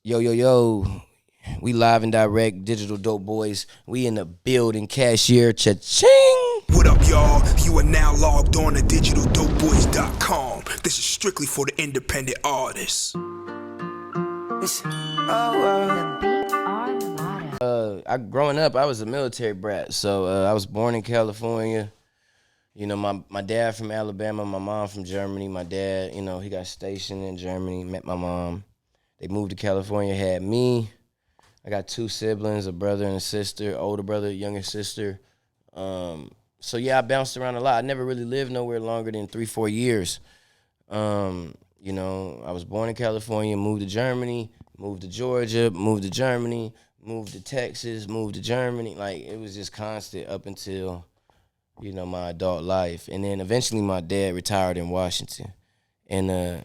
Yo, yo, yo. We live and direct, digital dope boys. We in the building, cashier, cha-ching. What up, y'all? You are now logged on to digitaldopeboys.com. This is strictly for the independent artists. Growing up, I was a military brat. So I was born in California. You know, my dad from Alabama, my mom from Germany. My dad, he got stationed in Germany, met my mom. They moved to California, had me. I got two siblings, a brother and a sister, older brother, younger sister. So yeah, I bounced around a lot. I never really lived nowhere longer than 3-4 years. I was born in California, moved to Germany, moved to Georgia, moved to Germany, moved to Texas, moved to Germany. Like, it was just constant up until, my adult life. And then eventually my dad retired in Washington. And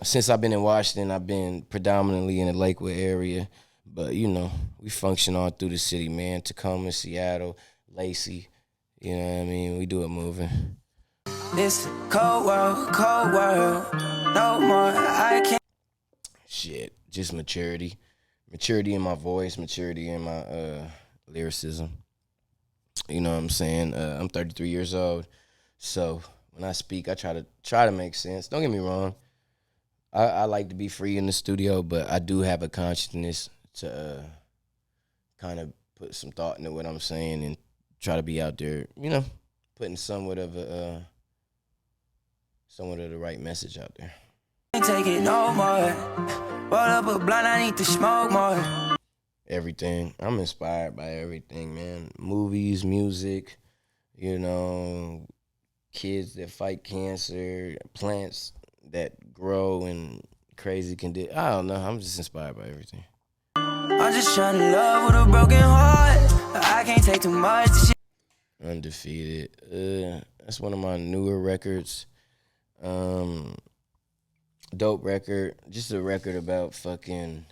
since I've been in Washington, I've been predominantly in the Lakewood area. But, we function all through the city, man. Tacoma, Seattle, Lacey. You know what I mean? We do it moving. It's a cold world, no more, I can't. Shit, just maturity. Maturity in my voice, maturity in my lyricism. You know what I'm saying? I'm 33 years old. So when I speak, I try to make sense. Don't get me wrong. I like to be free in the studio, but I do have a consciousness to kind of put some thought into what I'm saying and try to be out there, putting somewhat of the right message out there. Can't take it no more. Roll up a blunt, I need to smoke more. Everything. I'm inspired by everything, man. Movies, music, kids that fight cancer, plants that grow in crazy conditions. I don't know. I'm just inspired by everything. I'm just trying to love with a broken heart. I can't take too much. This shit. Undefeated. That's one of my newer records. Dope record. Just a record about fucking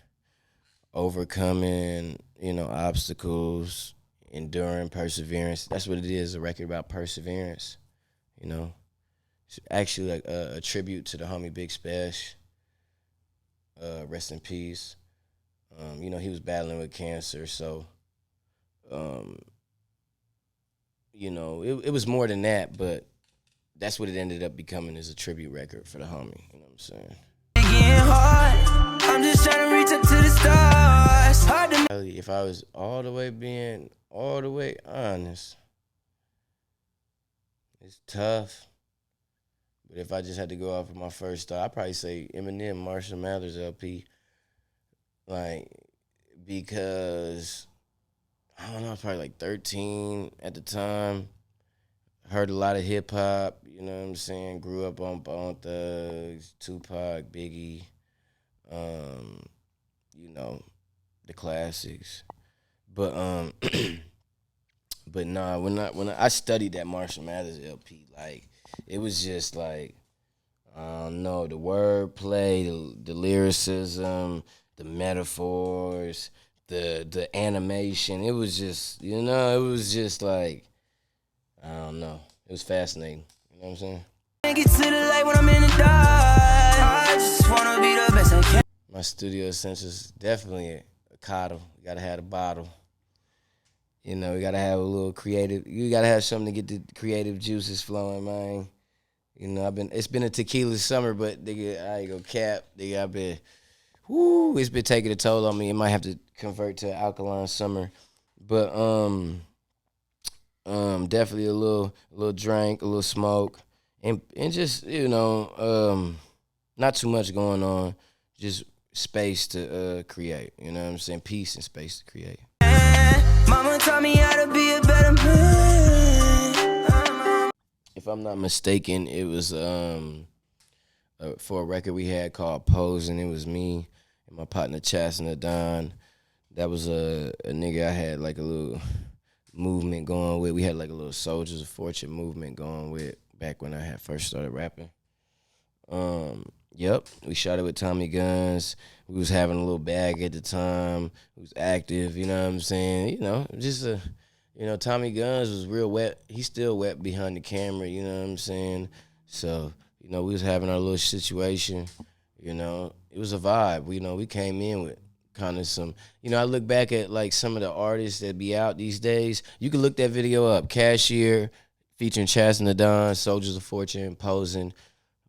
overcoming, obstacles, enduring, perseverance. That's what it is, a record about perseverance, It's actually like a tribute to the homie Big Spesh. Rest in peace. He was battling with cancer, so, it was more than that, but that's what it ended up becoming, as a tribute record for the homie, you know what I'm saying? Getting hard. I'm just trying to reach up to the stars. Hard to If I was being all the way honest, it's tough. But if I just had to go off of my first thought, I'd probably say Eminem, Marshall Mathers LP. Like, because, I don't know, I was probably like 13 at the time. Heard a lot of hip hop, you know what I'm saying? Grew up on Bone Thugs, Tupac, Biggie, the classics. But but nah, when I studied that Marshall Mathers LP, like, it was just like, I don't know, the wordplay, the lyricism, the metaphors, the animation. It was just, it was just like, I don't know. It was fascinating. You know what I'm saying? get to the light when I'm in the dark. I just wanna be the best I can. My studio essentials, definitely a coddle. You gotta have a bottle. We gotta have a little creative. You gotta have something to get the creative juices flowing, man. It's been a tequila summer, but nigga, I ain't gonna cap. Nigga, it's been taking a toll on me. It might have to convert to alkaline summer, but definitely a little drink, a little smoke, and just not too much going on, just space to create. You know what I'm saying? Peace and space to create. Mama taught me how to be a better man. If I'm not mistaken, it was for a record we had called Pose, and it was me and my partner Chasna Don. That was a nigga I had like a little movement going with. We had like a little Soldiers of Fortune movement going with back when I had first started rapping. Yep, we shot it with Tommy Guns. We was having a little bag at the time. We was active, you know what I'm saying? Tommy Guns was real wet. He's still wet behind the camera, you know what I'm saying? So, we was having our little situation, it was a vibe. We came in with kind of some, I look back at like some of the artists that be out these days. You can look that video up. Cashier featuring Chaz and the Don, Soldiers of Fortune, Posing.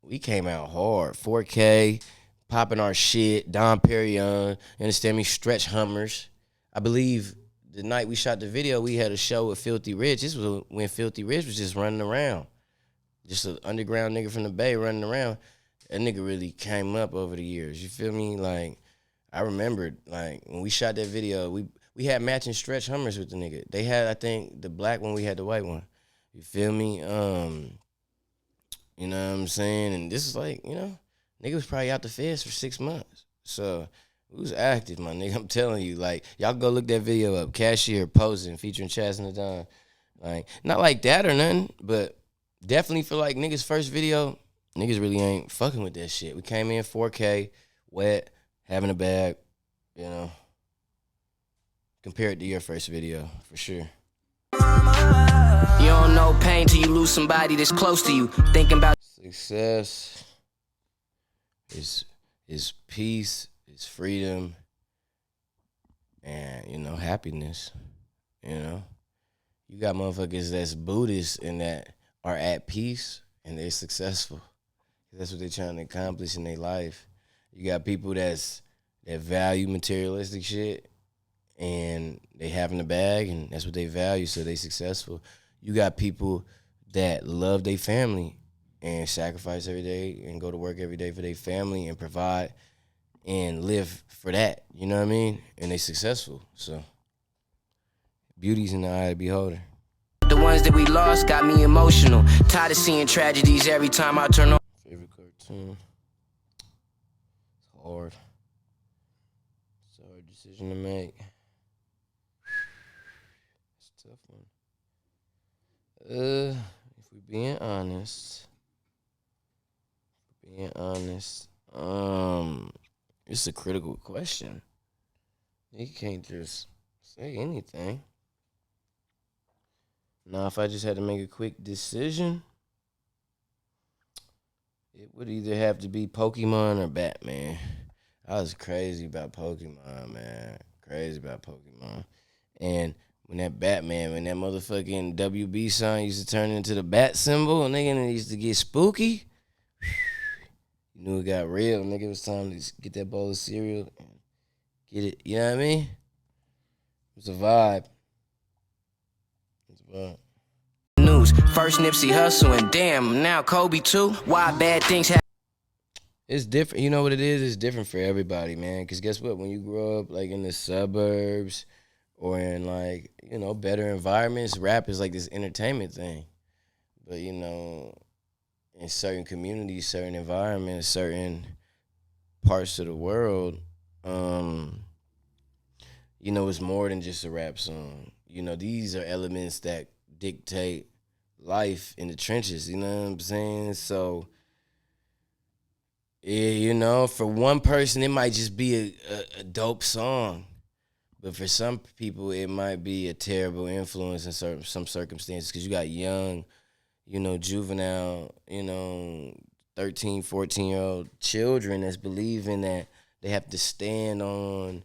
We came out hard. 4K, popping our shit. Don Perignon, understand me? Stretch Hummers. I believe the night we shot the video, we had a show with Filthy Rich. This was when Filthy Rich was just running around. Just an underground nigga from the Bay running around. That nigga really came up over the years. You feel me? Like, I remembered, like, when we shot that video, we had matching Stretch Hummers with the nigga. They had, I think, the black one, we had the white one. You feel me? You know what I'm saying? And this is like, nigga was probably out the feds for 6 months. So, we was active, my nigga. I'm telling you. Like, y'all go look that video up. Cashier, Posing, featuring Chaz and the Don. Like, not like that or nothing, but definitely for, like, niggas' first video, niggas really ain't fucking with that shit. We came in 4K, wet, having a bag, compared to your first video, for sure. You don't know pain till you lose somebody that's close to you. Thinking about Success is peace, is freedom, and, happiness, You got motherfuckers that's Buddhist and that are at peace and they're successful. That's what they're trying to accomplish in their life. You got people that value materialistic shit and they have in the bag and that's what they value, so they successful. You got people that love their family and sacrifice every day and go to work every day for their family and provide and live for that, you know what I mean? And they successful, so beauty's in the eye of the beholder. the ones that we lost got me emotional. Tired of seeing tragedies every time I turn on. Favorite cartoon? It's hard. It's a hard decision to make. It's a tough one. If we're being honest, it's a critical question. You can't just say anything. Now, if I just had to make a quick decision, it would either have to be Pokemon or Batman. I was crazy about Pokemon, man. Crazy about Pokemon. And when that motherfucking WB sign used to turn into the bat symbol and nigga used to get spooky, you knew it got real. Nigga, it was time to get that bowl of cereal and get it. You know what I mean? It's a vibe. News. First Nipsey Hussle and damn, now Kobe too. Why bad things happen? It's different. You know what it is? It's different for everybody, man. Because guess what? When you grow up, like, in the suburbs or in, like, better environments, rap is like this entertainment thing. But, in certain communities, certain environments, certain parts of the world, it's more than just a rap song. These are elements that dictate life in the trenches, you know what I'm saying? So, yeah, for one person, it might just be a dope song. But for some people, it might be a terrible influence in some circumstances because you got young, juvenile, 13, 14-year-old children that's believing that they have to stand on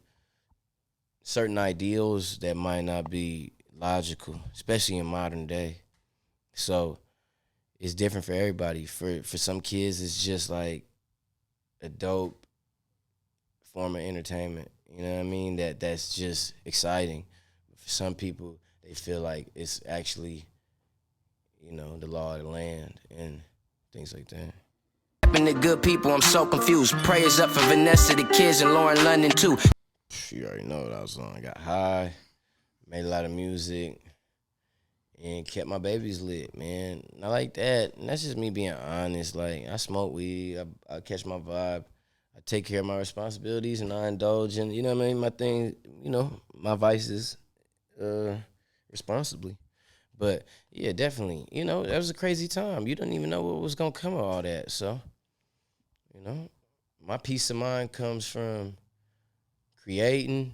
certain ideals that might not be logical, especially in modern day. So it's different for everybody. For some kids, it's just like a dope form of entertainment. You know what I mean? That's just exciting. For some people, they feel like it's actually, the law of the land and things like that. Happened to good people, I'm so confused. Prayers up for Vanessa, the kids, and Lauren London too. You already know what I was on. I got high, made a lot of music, and kept my babies lit, man. Not like that. And that's just me being honest. Like, I smoke weed, I catch my vibe, I take care of my responsibilities, and I indulge in, my thing, my vices responsibly. But, yeah, definitely. That was a crazy time. You don't even know what was going to come of all that. So, my peace of mind comes from creating,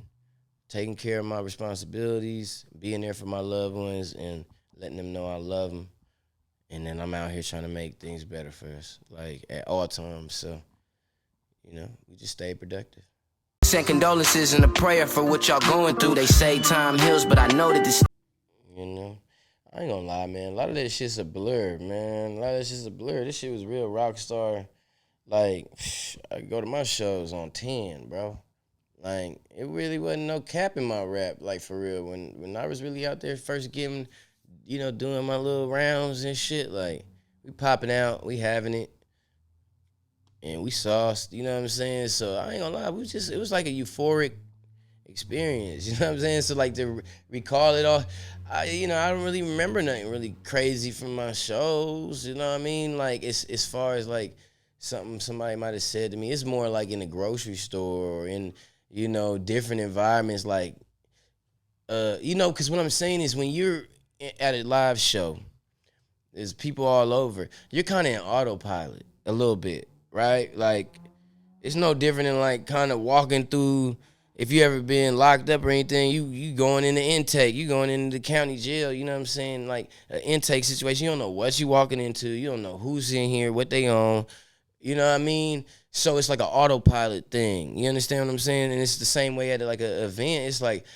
taking care of my responsibilities, being there for my loved ones, and letting them know I love them. And then I'm out here trying to make things better for us, like, at all times. So, we just stay productive. Send condolences and a prayer for what y'all going through. They say time heals, but I know that this. You know, I ain't gonna lie, man. A lot of that shit's a blur, man. A lot of that shit's a blur. This shit was real rock star. Like, I go to my shows on 10, bro. Like, it really wasn't no cap in my rap, like, for real. When I was really out there first giving, you know, doing my little rounds and shit, like, we popping out, we having it, and we sauced, you know what I'm saying? So, I ain't gonna lie, it was like a euphoric experience, you know what I'm saying? So, like, to recall it all, I don't really remember nothing really crazy from my shows, you know what I mean? Like, it's as far as, like, something somebody might have said to me, it's more like in a grocery store or in, you know, different environments, like, you know, because what I'm saying is when you're at a live show, there's people all over, you're kind of in autopilot a little bit, right? Like, it's no different than, like, kind of walking through, if you ever been locked up or anything, you going into intake, you going into the county jail, you know what I'm saying? Like, an intake situation, you don't know what you walking into, you don't know who's in here, what they on, you know what I mean? So it's like an autopilot thing. You understand what I'm saying? And it's the same way at like an event. It's like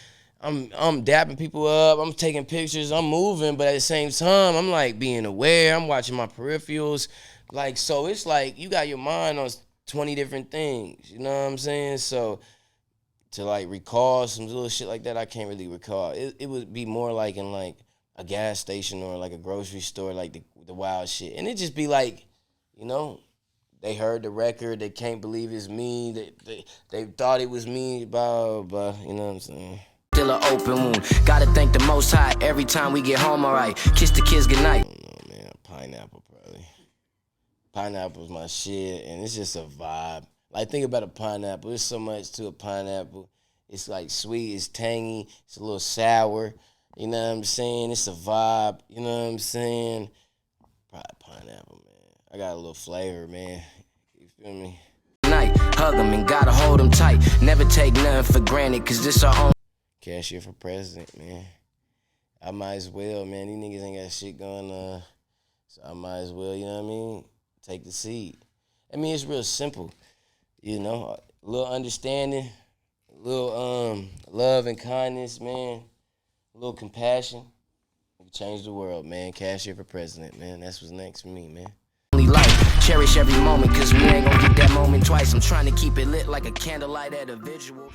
I'm dapping people up, I'm taking pictures, I'm moving, but at the same time, I'm like being aware, I'm watching my peripherals. Like, so it's like you got your mind on 20 different things. You know what I'm saying? So to like recall some little shit like that, I can't really recall. It would be more like in like a gas station or like a grocery store, like the wild shit. And it just be like, you know, they heard the record, they can't believe it's me, they thought it was me, blah, blah, blah, you know what I'm saying? Still an open wound. Gotta thank the Most High every time we get home, alright. Kiss the kids goodnight. I don't know, man, pineapple probably. Pineapple's my shit, and it's just a vibe. Like, think about a pineapple. There's so much to a pineapple. It's like sweet, it's tangy, it's a little sour, you know what I'm saying? It's a vibe, you know what I'm saying? Probably pineapple, man. I got a little flavor, man. You feel me? Night, hug them and gotta hold them tight. Never take nothing for granted, cause this our own. Cashier for president, man. I might as well, man. These niggas ain't got shit going on. So I might as well, you know what I mean? Take the seat. I mean, it's real simple. You know, a little understanding, a little love and kindness, man. A little compassion. We change the world, man. Cashier for president, man. That's what's next for me, man. Life. Cherish every moment, cause we ain't gonna get that moment twice. I'm trying to keep it lit like a candlelight at a visual.